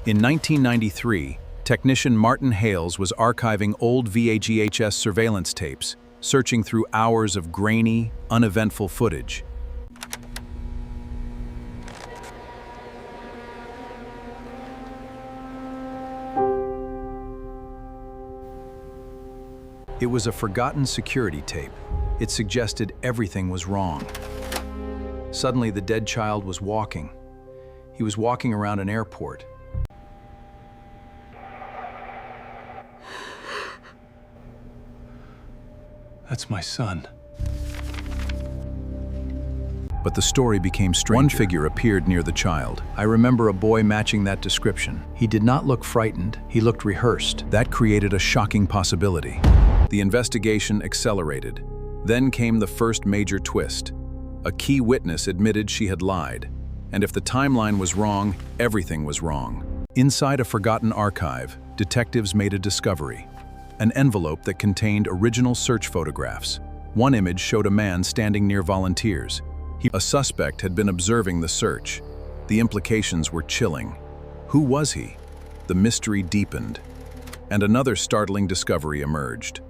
In 1993, technician Martin Hales was archiving old VHS surveillance tapes, searching through hours of grainy, uneventful footage. It was a forgotten security tape. It suggested everything was wrong. Suddenly, the dead child was walking. He was walking around an airport. That's my son. But the story became stranger. One figure appeared near the child. I remember a boy matching that description. He did not look frightened. He looked rehearsed. That created a shocking possibility. The investigation accelerated. Then came the first major twist. A key witness admitted she had lied. And if the timeline was wrong, everything was wrong. Inside a forgotten archive, detectives made a discovery. An envelope that contained original search photographs. One image showed a man standing near volunteers. A suspect had been observing the search. The implications were chilling. Who was he? The mystery deepened. And another startling discovery emerged.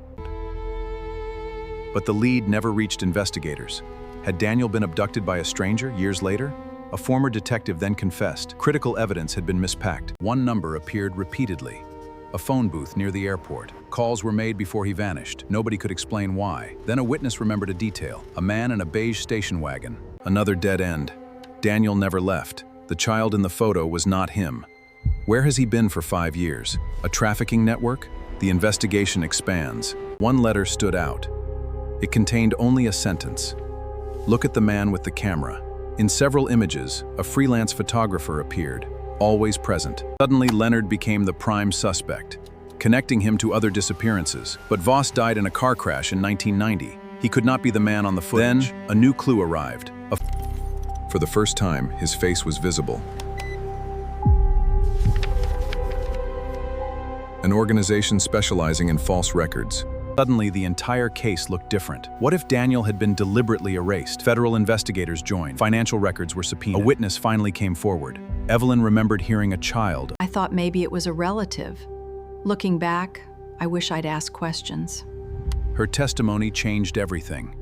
But the lead never reached investigators. Had Daniel been abducted by a stranger years later? A former detective then confessed. Critical evidence had been mispacked. One number appeared repeatedly. A phone booth near the airport. Calls were made before he vanished. Nobody could explain why. Then a witness remembered a detail. A man in a beige station wagon. Another dead end. Daniel never left. The child in the photo was not him. Where has he been for 5 years? A trafficking network? The investigation expands. One letter stood out. It contained only a sentence. Look at the man with the camera. In several images, a freelance photographer appeared, always present. Suddenly, Leonard became the prime suspect, connecting him to other disappearances. But Voss died in a car crash in 1990. He could not be the man on the footage. Then, a new clue arrived. For the first time, his face was visible. An organization specializing in false records. Suddenly, the entire case looked different. What if Daniel had been deliberately erased? Federal investigators joined. Financial records were subpoenaed. A witness finally came forward. Evelyn remembered hearing a child. I thought maybe it was a relative. Looking back, I wish I'd asked questions. Her testimony changed everything.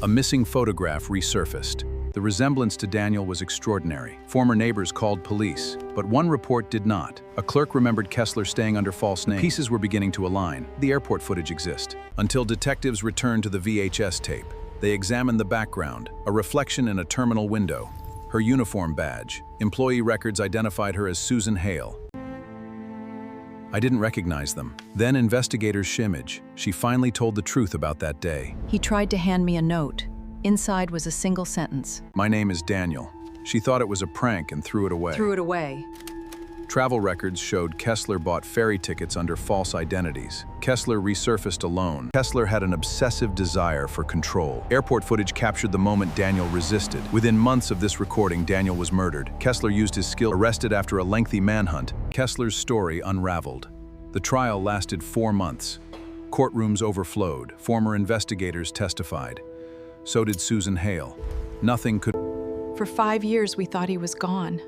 A missing photograph resurfaced. The resemblance to Daniel was extraordinary. Former neighbors called police, but one report did not. A clerk remembered Kessler staying under false names. Pieces were beginning to align. The airport footage exists. Until detectives returned to the VHS tape. They examined the background, a reflection in a terminal window. Her uniform badge. Employee records identified her as Susan Hale. I didn't recognize them. Then investigators shimage. She finally told the truth about that day. He tried to hand me a note. Inside was a single sentence. My name is Daniel. She thought it was a prank and threw it away. Travel records showed Kessler bought ferry tickets under false identities. Kessler resurfaced alone. Kessler had an obsessive desire for control. Airport footage captured the moment Daniel resisted. Within months of this recording, Daniel was murdered. Kessler used his skill. Arrested after a lengthy manhunt, Kessler's story unraveled. The trial lasted 4 months. Courtrooms overflowed. Former investigators testified. So did Susan Hale. Nothing could... For 5 years, we thought he was gone.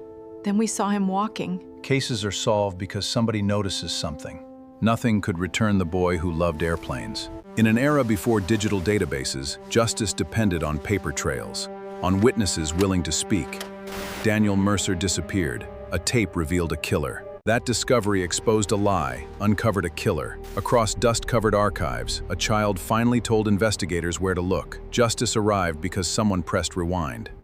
Then we saw him walking. Cases are solved because somebody notices something. Nothing could return the boy who loved airplanes. In an era before digital databases, justice depended on paper trails, on witnesses willing to speak. Daniel Mercer disappeared. A tape revealed a killer. That discovery exposed a lie, uncovered a killer. Across dust-covered archives, a child finally told investigators where to look. Justice arrived because someone pressed rewind.